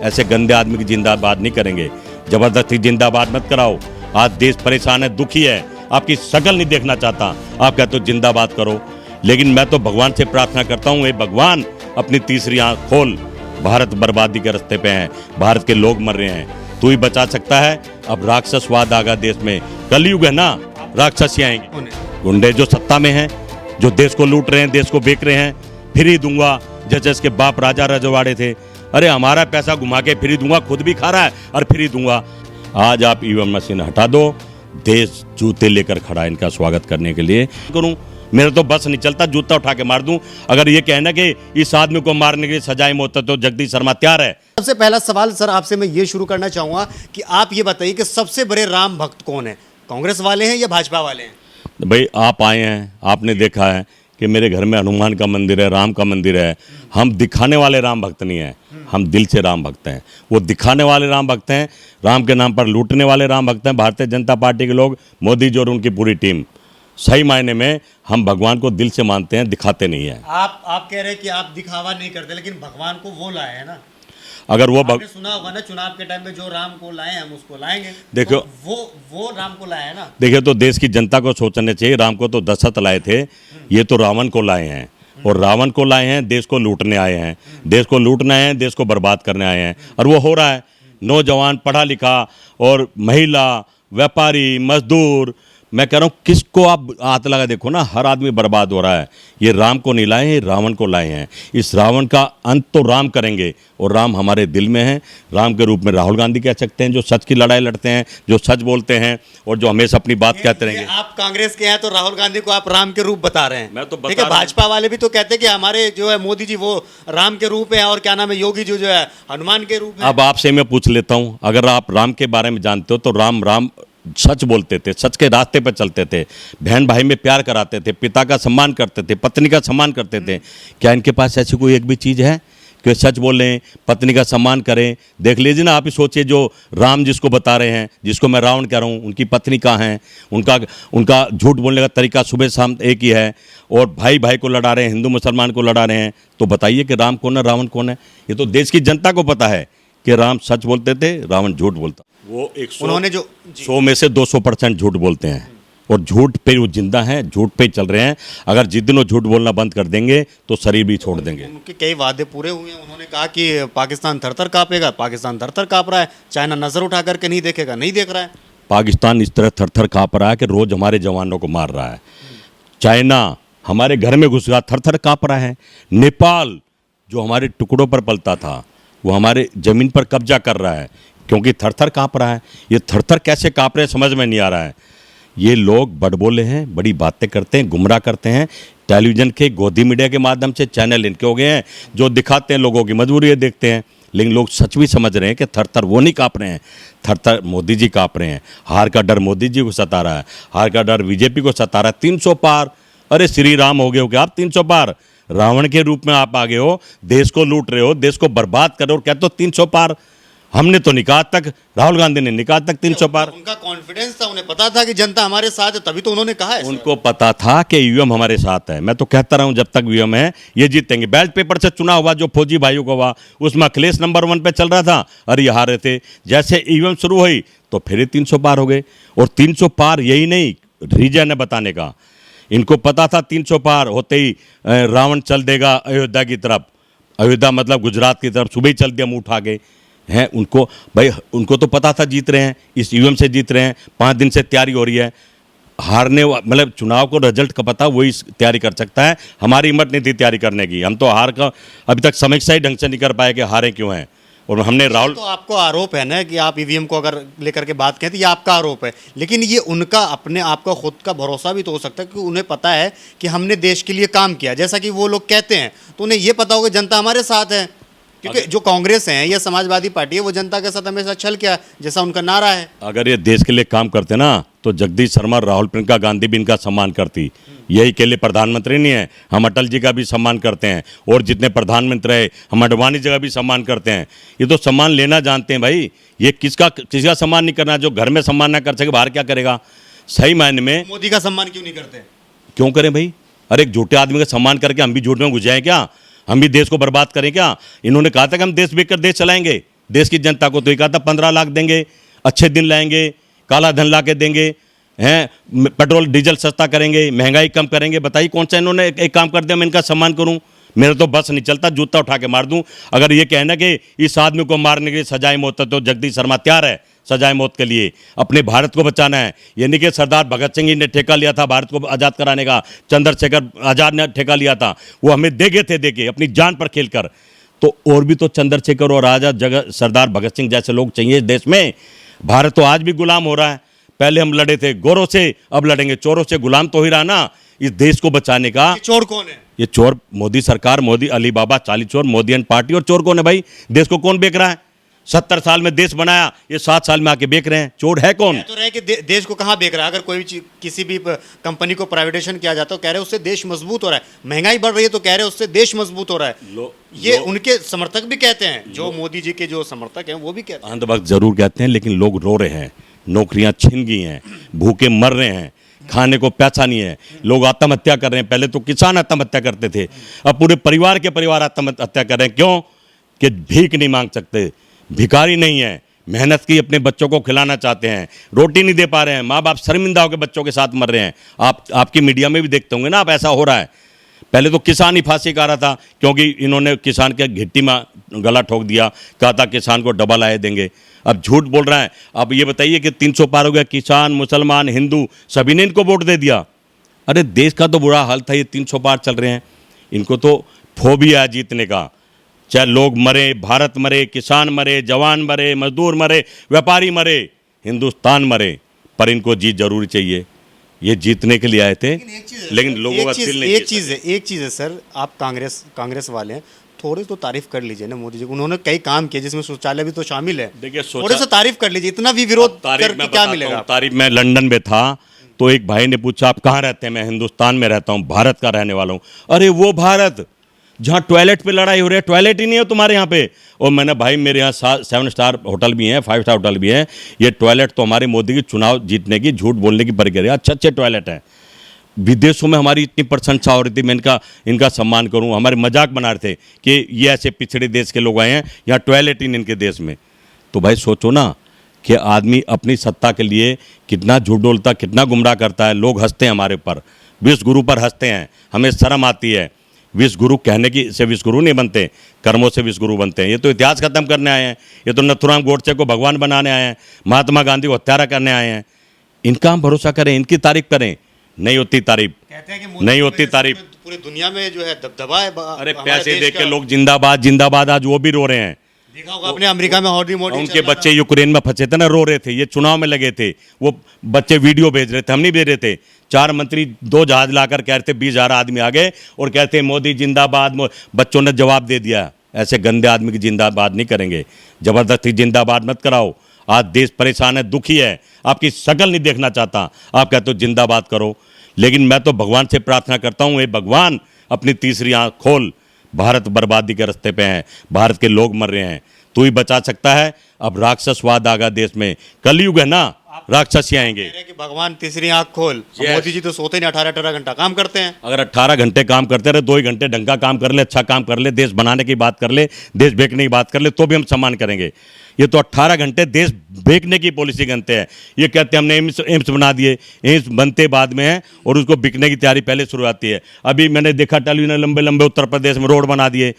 ऐसे गंदे आदमी की जिंदाबाद नहीं करेंगे। जबरदस्ती जिंदाबाद मत कराओ। आज देश परेशान है, दुखी है, आपकी शक्ल नहीं देखना चाहता, आप कहते हो जिंदाबाद करो। लेकिन मैं तो भगवान से प्रार्थना करता हूँ, हे भगवान अपनी तीसरी आंख खोल। भारत बर्बादी के रास्ते पे है, भारत के लोग मर रहे हैं, तू ही बचा सकता है। अब राक्षसवाद आगा देश में, कलयुग है ना, राक्षस ही आएंगे। गुंडे जो सत्ता में हैं, जो देश को लूट रहे हैं, देश को बेच रहे हैं, फ्री दूंगा, जैसे इसके बाप राजा रजवाड़े थे। अरे हमारा पैसा घुमा के फ्री दूंगा, खुद भी खा रहा है और फ्री दूंगा। आज आप ईवीएम मशीन हटा दो, देश जूते लेकर खड़ा है इनका स्वागत करने के लिए। करूं मेरा तो बस नहीं चलता, जूता उठा के मार दूं। अगर ये कहना कि इस आदमी को मारने के लिए सजाए मौत तो जगदीश शर्मा तैयार है। सबसे पहला सवाल सर आपसे मैं ये शुरू करना चाहूंगा कि आप ये बताइए कि सबसे बड़े राम भक्त कौन है, कांग्रेस वाले हैं या भाजपा वाले हैं? भाई आप आए हैं, आपने देखा है कि मेरे घर में हनुमान का मंदिर है, राम का मंदिर है। हम दिखाने वाले राम भक्त नहीं हैं, हम दिल से राम भक्त हैं। वो दिखाने वाले राम भक्त हैं, राम के नाम पर लूटने वाले राम भक्त हैं भारतीय जनता पार्टी के लोग, मोदी जी और उनकी पूरी टीम। सही मायने में हम भगवान को दिल से मानते हैं, दिखाते नहीं हैं। आप कह रहे हैं कि आप दिखावा नहीं करते, लेकिन भगवान को वो लाए हैं ना। अगर वो आपने सुना होगा ना, चुनाव के टाइम में जो राम को लाए हम उसको लाएंगे। देखो तो वो राम को लाए हैं ना। देखिए, तो देश की जनता को सोचना चाहिए। राम को तो दशरथ लाए थे, ये तो रावण को लाए हैं। और रावण को लाए हैं, देश को लूटने आए हैं, देश को लूटने आए हैं, देश को बर्बाद करने आए हैं। और वो हो रहा है। नौजवान, पढ़ा लिखा और महिला, व्यापारी, मजदूर, मैं कह रहा हूँ किसको आप हाथ लगा देखो ना, हर आदमी बर्बाद हो रहा है। ये राम को नहीं लाए हैं, ये रावण को लाए हैं। इस रावण का अंत तो राम करेंगे, और राम हमारे दिल में है। राम के रूप में राहुल गांधी कह सकते हैं, जो सच की लड़ाई लड़ते हैं, जो सच बोलते हैं और जो हमेशा अपनी बात कहते रहेंगे। आप कांग्रेस के हैं तो राहुल गांधी को आप राम के रूप बता रहे हैं। मैं तो बता ठीक है, रहा हूं। भाजपा वाले भी तो कहते हैं कि हमारे जो है मोदी जी वो राम के रूप है, और क्या नाम है योगी जो है हनुमान के रूप है। अब आपसे मैं पूछ लेता हूँ, अगर आप राम के बारे में जानते हो तो राम सच बोलते थे, सच के रास्ते पर चलते थे, बहन भाई में प्यार कराते थे, पिता का सम्मान करते थे, पत्नी का सम्मान करते थे। क्या इनके पास ऐसी कोई एक भी चीज़ है कि सच बोलें, पत्नी का सम्मान करें? देख लीजिए ना, आप ही सोचिए, जो राम जिसको बता रहे हैं, जिसको मैं रावण कह रहा हूँ, उनकी पत्नी कहाँ है? उनका झूठ बोलने का तरीका सुबह शाम एक ही है, और भाई भाई को लड़ा रहे हैं, हिंदू मुसलमान को लड़ा रहे हैं। तो बताइए कि राम कौन है, रावण कौन है? ये तो देश की जनता को पता है कि राम सच बोलते थे, रावण झूठ बोलता। वो उन्होंने जो 100 में से 200% झूठ बोलते हैं, और झूठ पे वो जिंदा हैं, झूठ पे चल रहे हैं। अगर जिस दिन वो झूठ बोलना बंद कर देंगे तो शरीर भी छोड़ देंगे। उनके कई वादे पूरे हुए हैं। उन्होंने कहा कि पाकिस्तान थर-थर कांपेगा, पाकिस्तान थर-थर कांप रहा है, चाइना नजर उठा करके नहीं देखेगा, नहीं देख रहा है। पाकिस्तान इस तरह थर-थर कांप रहा है कि रोज हमारे जवानों को मार रहा है। चाइना हमारे घर में घुस गया, थर-थर कांप रहा है। नेपाल जो हमारे टुकड़ों पर पलता था, वो हमारे जमीन पर कब्जा कर रहा है, क्योंकि थर-थर कांप रहा है। ये थर-थर कैसे कांप रहे हैं समझ में नहीं आ रहा है। ये लोग बड़बोले हैं, बड़ी बातें करते हैं, गुमराह करते हैं। टेलीविज़न के, गोदी मीडिया के माध्यम से चैनल इनके हो गए हैं, जो दिखाते हैं, लोगों की मजबूरी है, देखते हैं। लेकिन लोग सच भी समझ रहे हैं कि थर-थर वो नहीं कांप रहे हैं, थर-थर मोदी जी कांप रहे हैं। हार का डर मोदी जी को सता रहा है, हार का डर बीजेपी को सता रहा है। 300 पार, अरे श्री राम हो गए हो क्या आप? 300 पार रावण के रूप में आप आगे हो, देश को लूट रहे हो, देश को बर्बाद कर रहे हो, कहते हो 300 पार। हमने तो निकाह तक, राहुल गांधी ने निकाह तक 300 पार। उनका कॉन्फिडेंस था, उन्हें पता था कि जनता हमारे साथ है, तभी तो उन्होंने कहा है। उनको पता था कि ईवीएम हमारे साथ है। मैं तो कहता रहा हूं, जब तक ईवीएम है ये जीतेंगे। बैलेट पेपर से चुनाव हुआ, जो फौजी भाइयों को हुआ, उसमें अखिलेश नंबर 1 पे चल रहा था और ये हारे थे। जैसे ईवीएम शुरू हुई तो फिर 300 पार हो गए। और 300 पार यही नहीं, रीजन है बताने का। इनको पता था 300 पार होते ही रावण चल देगा अयोध्या की तरफ। अयोध्या मतलब गुजरात की तरफ, सुबह ही चल दिया मुँह उठा के हैं। उनको भाई, उनको तो पता था जीत रहे हैं, इस ईवीएम से जीत रहे हैं। 5 दिन से तैयारी हो रही है। हारने मतलब चुनाव को रिजल्ट का पता, वही तैयारी कर सकता है। हमारी हिम्मत नहीं थी तैयारी करने की। हम तो हार का अभी तक समीक्षा ही ढंग से नहीं कर पाए कि हारे क्यों हैं। और हमने राहुल, तो आपको आरोप है ना कि आप ईवीएम को अगर लेकर के बात कहते हैं, ये आपका आरोप है, लेकिन ये उनका अपने आप का खुद का भरोसा भी तो हो सकता है कि उन्हें पता है कि हमने देश के लिए काम किया, जैसा कि वो लोग कहते हैं। तो उन्हें ये पता होगा जनता हमारे साथ है, क्योंकि जो कांग्रेस है या समाजवादी पार्टी है, वो जनता के साथ हमेशा छल किया, जैसा उनका नारा है। अगर ये देश के लिए काम करते ना तो जगदीश शर्मा, राहुल, प्रियंका गांधी भी इनका सम्मान करती। यही के लिए प्रधानमंत्री नहीं है, हम अटल जी का भी सम्मान करते हैं, और जितने प्रधानमंत्री रहे हम अडवाणी जी का भी सम्मान करते हैं। ये तो सम्मान लेना जानते हैं भाई। ये किसका सम्मान नहीं करना? जो घर में सम्मान ना कर सके बाहर क्या करेगा? सही मायने में मोदी का सम्मान क्यों नहीं करते? क्यों करें भाई? अरे एक झूठे आदमी का सम्मान करके हम भी झूठ में घुस जाएं क्या? हम भी देश को बर्बाद करें क्या? इन्होंने कहा था कि हम देश बेचकर देश चलाएंगे, देश की जनता को? तो ये कहा था 15 लाख देंगे, अच्छे दिन लाएंगे, काला धन ला के देंगे, हैं पेट्रोल डीजल सस्ता करेंगे, महंगाई कम करेंगे। बताइए कौन सा इन्होंने एक काम कर दिया मैं इनका सम्मान करूं? मेरा तो बस नहीं चलता, जूता उठा के मार दूं। अगर ये कहना कि इस आदमी को मारने के लिए सजाए मौत है, तो जगदीश शर्मा तैयार है सजाए मौत के लिए। अपने भारत को बचाना है। ये नहीं कि सरदार भगत सिंह ने ठेका लिया था भारत को आज़ाद कराने का, चंद्रशेखर आज़ाद ने ठेका लिया था, वो हमें देके अपनी जान पर खेल कर। तो और भी तो चंद्रशेखर और आज़ाद जगह सरदार भगत सिंह जैसे लोग चाहिए इस देश में। भारत तो आज भी गुलाम हो रहा है। पहले हम लड़े थे गोरों से, अब लड़ेंगे चोरों से। गुलाम तो ही रहा ना इस देश को बचाने का। चोर कौन है? ये चोर मोदी सरकार, मोदी अली बाबा चाली चोर, मोदी एंड पार्टी। और चोर कौन है भाई? देश को कौन बेच रहा है? 70 साल में देश बनाया, ये 7 साल में आके बेच रहे हैं। चोर है कौन? तो रहे कि देश को कहाँ बेच रहा है? अगर कोई भी किसी भी कंपनी को प्राइवेटाइजेशन किया जाता है तो कह रहे हैं उससे देश मजबूत हो रहा है। महंगाई बढ़ रही है तो कह रहे हैं उससे देश मजबूत हो रहा है। ये उनके समर्थक भी कहते हैं, जो मोदी जी के जो समर्थक हैं वो भी कहते हैं। अंत वक्त जरूर कहते हैं, लेकिन लोग रो रहे हैं, नौकरियां छिन गई हैं, भूखे मर रहे हैं, खाने को पैसा नहीं है, लोग आत्महत्या कर रहे हैं। पहले तो किसान आत्महत्या करते थे, अब पूरे परिवार के परिवार आत्महत्या कर रहे हैं। क्यों? कि भीख नहीं मांग सकते, भिखारी नहीं है, मेहनत की अपने बच्चों को खिलाना चाहते हैं, रोटी नहीं दे पा रहे हैं, माँ बाप शर्मिंदा होकर बच्चों के साथ मर रहे हैं। आपकी मीडिया में भी देखते होंगे ना आप, ऐसा हो रहा है। पहले तो किसान ही फांसी खा रहा था, क्योंकि इन्होंने किसान के घिट्टी में गला ठोक दिया, कहा था किसान को डबल आए देंगे। अब झूठ बोल रहा है। अब ये बताइए कि 300 पार हो गया, किसान, मुसलमान, हिंदू सभी ने इनको वोट दे दिया। अरे देश का तो बुरा हाल था, ये 300 पार चल रहे हैं। इनको तो फोबिया है जीतने का। चाहे लोग मरे, भारत मरे, किसान मरे, जवान मरे, मजदूर मरे, व्यापारी मरे, हिंदुस्तान मरे, पर इनको जीत जरूर चाहिए। ये जीतने के लिए आए थे, लेकिन लोगों का दिल नहीं। एक चीज़ है सर, आप कांग्रेस वाले हैं, थोड़ी तो तारीफ कर लीजिए ना मोदी जी को। उन्होंने कई काम किए जिसमें शौचालय भी तो शामिल है। देखिए थोड़े से तारीफ कर लीजिए, इतना भी विरोध करके क्या मिलेगा? तारीफ मैं लंदन में था तो एक भाई ने पूछा आप कहाँ रहते हैं? मैं हिंदुस्तान में रहता हूँ, भारत का रहने वाला हूँ। अरे वो भारत जहाँ टॉयलेट पे लड़ाई हो रही है, टॉयलेट ही नहीं है तुम्हारे यहाँ पे। और मैंने भाई मेरे यहाँ 7 स्टार होटल भी हैं, 5 स्टार होटल भी हैं, ये टॉयलेट तो हमारे मोदी की चुनाव जीतने की झूठ बोलने की प्रक्रिया, अच्छे टॉयलेट हैं। विदेशों में हमारी इतनी प्रशंसा हो रही थी, मैं इनका सम्मान करूं। हमारे मजाक बना रहे थे कि ये ऐसे पिछड़े देश के लोग आए हैं, यहाँ टॉयलेट ही नहीं इनके देश में। तो भाई सोचो ना कि आदमी अपनी सत्ता के लिए कितना झूठ बोलता, कितना गुमराह करता है। लोग हंसते हैं हमारे पर, विश्व गुरु पर हंसते हैं, हमें शर्म आती है। विश्व गुरु कहने की से विश्व गुरु नहीं बनते, कर्मों से विश्व गुरु बनते हैं। ये तो इतिहास खत्म करने आए हैं, ये तो नथुराम गोडसे को भगवान बनाने आए हैं, महात्मा गांधी को हत्यारा करने आए हैं। इनका हम भरोसा करें, इनकी तारीफ करें? नहीं होती तारीफ, कहते हैं कि नहीं होती तारीफ। पूरी दुनिया में जो है दबदबा है। अरे पैसे देख के लोग जिंदाबाद जिंदाबाद आज वो भी रो रहे हैं। देखा होगा आपने अमेरिका में हॉडी मोडी उनके बच्चे यूक्रेन में फंसे थे ना, रो रहे थे। ये चुनाव में लगे थे, वो बच्चे वीडियो भेज रहे थे, हम नहीं भेज रहे थे। 4 मंत्री 2 जहाज लाकर कह रहे थे 20,000 आदमी आ गए और कहते हैं मोदी जिंदाबाद। बच्चों ने जवाब दे दिया, ऐसे गंदे आदमी की जिंदाबाद नहीं करेंगे, जबरदस्ती जिंदाबाद मत कराओ। आज देश परेशान है, दुखी है, आपकी शक्ल नहीं देखना चाहता, आप कहते हो जिंदाबाद करो। लेकिन मैं तो भगवान से प्रार्थना करता हूँ, हे भगवान अपनी तीसरी आंख खोल, भारत बर्बादी के रास्ते पे है, भारत के लोग मर रहे हैं, तू ही बचा सकता है। अब राक्षसवाद आ गया देश में, कलयुग है ना, राक्षस ही आएंगे। कि भगवान तीसरी आंख खोल। मोदी जी तो सोते नहीं, 18 घंटा काम करते हैं। अगर 18 घंटे काम करते रहे, 2 ही घंटे ढंग का काम कर ले, अच्छा काम कर ले, देश बनाने की बात कर ले, देश बेचने की बात कर ले, तो भी हम सम्मान करेंगे। ये तो 18 घंटे देश बेचने की पॉलिसी बनते हैं। ये कहते हैं हमने एम्स बना दिए, एम्स बनते बाद में है और उसको बिकने की तैयारी पहले शुरू आती है। अभी मैंने देखा टेलीविजन लंबे लंबे उत्तर प्रदेश में रोड बना दिए।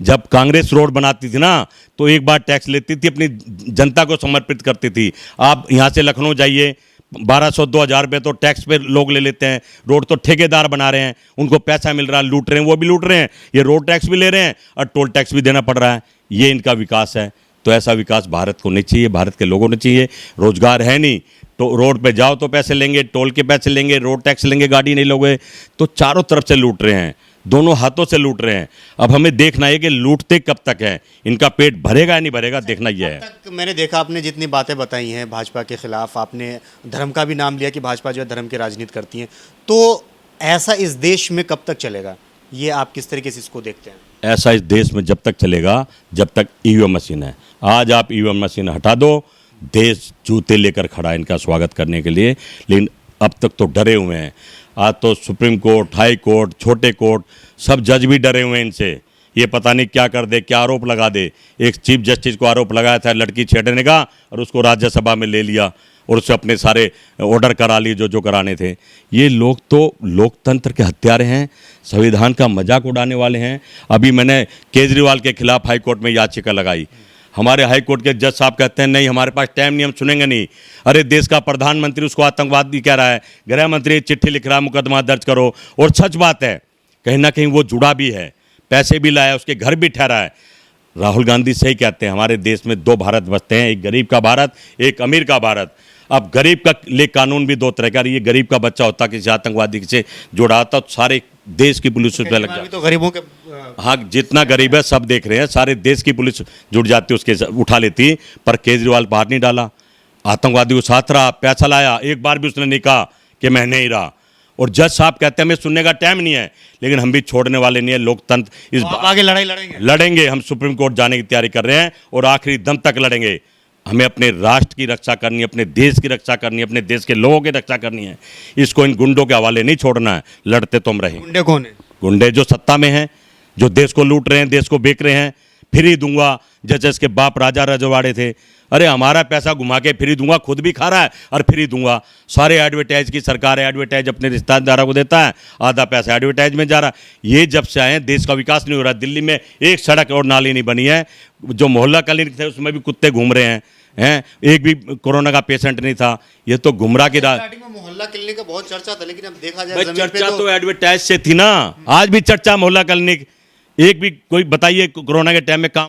जब कांग्रेस रोड बनाती थी ना तो एक बार टैक्स लेती थी, अपनी जनता को समर्पित करती थी। आप यहाँ से लखनऊ जाइए, 1200-2000 रुपये तो टैक्स पे लोग ले लेते हैं। रोड तो ठेकेदार बना रहे हैं, उनको पैसा मिल रहा है, लूट रहे हैं, वो भी लूट रहे हैं, ये रोड टैक्स भी ले रहे हैं और टोल टैक्स भी देना पड़ रहा है। ये इनका विकास है। तो ऐसा विकास भारत को नहीं चाहिए, भारत के लोगों ने चाहिए। रोजगार है नहीं तो रोड पे जाओ तो पैसे लेंगे, टोल के पैसे लेंगे, रोड टैक्स लेंगे, गाड़ी नहीं लोगे। तो चारों तरफ से लूट रहे हैं, दोनों हाथों से लूट रहे हैं। अब हमें देखना है कि लूटते कब तक है, इनका पेट भरेगा या नहीं भरेगा, देखना यह है। तक मैंने देखा आपने जितनी बातें बताई हैं भाजपा के खिलाफ, आपने धर्म का भी नाम लिया कि भाजपा जो है धर्म की राजनीति करती है, तो ऐसा इस देश में कब तक चलेगा? ये आप किस तरीके से इसको देखते हैं? ऐसा इस देश में जब तक चलेगा जब तक ईवीएम मशीन है। आज आप ईवीएम मशीन हटा दो, देश जूते लेकर खड़ा है इनका स्वागत करने के लिए। लेकिन अब तक तो डरे हुए हैं। आज तो सुप्रीम कोर्ट, हाई कोर्ट, छोटे कोर्ट, सब जज भी डरे हुए हैं इनसे ये पता नहीं क्या कर दे, क्या आरोप लगा दे। एक चीफ जस्टिस को आरोप लगाया था लड़की छेड़ने का, और उसको राज्यसभा में ले लिया और उससे अपने सारे ऑर्डर करा लिए जो जो कराने थे। ये लोग तो लोकतंत्र के हत्यारे हैं, संविधान का मजाक उड़ाने वाले हैं। अभी मैंने केजरीवाल के खिलाफ हाई कोर्ट में याचिका लगाई। हमारे हाई कोर्ट के जज साहब कहते हैं नहीं, हमारे पास टाइम नहीं, हम सुनेंगे नहीं। अरे देश का प्रधानमंत्री उसको आतंकवादी कह रहा है, गृह मंत्री चिट्ठी लिख रहा है मुकदमा दर्ज करो। और सच बात है, कहीं ना कहीं वो जुड़ा भी है, पैसे भी लाया, उसके घर भी ठहरा है। राहुल गांधी सही कहते हैं, हमारे देश में दो भारत बसते हैं, एक गरीब का भारत, एक अमीर का भारत। अब गरीब का लिए कानून भी दो तरह का, ये गरीब का बच्चा होता किसी आतंकवादी से जुड़ा होता तो सारे देश की पुलिस उसमें लग जाती। तो गरीबों के हाँ, जितना गरीब है सब देख रहे हैं, सारे देश की पुलिस जुट जाती, उसके उठा लेती। पर केजरीवाल बाहर नहीं डाला, आतंकवादी को साथ रहा, पैसा लाया, एक बार भी उसने नहीं कहा कि मैं नहीं रहा। और जज साहब कहते हैं हमें सुनने का टाइम नहीं है, लेकिन हम भी छोड़ने वाले नहीं है। लोकतंत्र इस आप आगे लड़ाई लड़ेंगे। हम सुप्रीम कोर्ट जाने की तैयारी कर रहे हैं और आखिरी दम तक लड़ेंगे। हमें अपने राष्ट्र की रक्षा करनी है, अपने देश की रक्षा करनी है, अपने देश के लोगों की रक्षा करनी है। इसको इन गुंडों के हवाले नहीं छोड़ना है। लड़ते तो हम रहेंगे। गुंडे कौन है? गुंडे जो सत्ता में हैं, जो देश को लूट रहे हैं, देश को बेच रहे हैं। फ्री दूंगा, जैसे के बाप राजा रजवाड़े थे। अरे हमारा पैसा घुमा के फ्री दूंगा, खुद भी खा रहा है और फ्री दूंगा। सारे एडवर्टाइज की सरकार है, एडवर्टाइज अपने रिश्तेदारों को देता है, आधा पैसा एडवर्टाइज में जा रहा है। ये जब से आए हैं देश का विकास नहीं हो रहा। दिल्ली में एक सड़क और नाली नहीं बनी है। जो मोहल्ला क्लिनिक थे उसमें भी कुत्ते घूम रहे हैं, एक भी कोरोना का पेशेंट नहीं था। ये तो गुमराह की राह। स्टार्टिंग में मोहल्ला क्लिनिक का बहुत चर्चा था, लेकिन अब देखा जाए भाई जमीन पे चर्चा तो एडवर्टाइज से थी ना, आज भी चर्चा मोहल्ला क्लिनिक। एक भी कोई बताइए कोरोना के टाइम में काम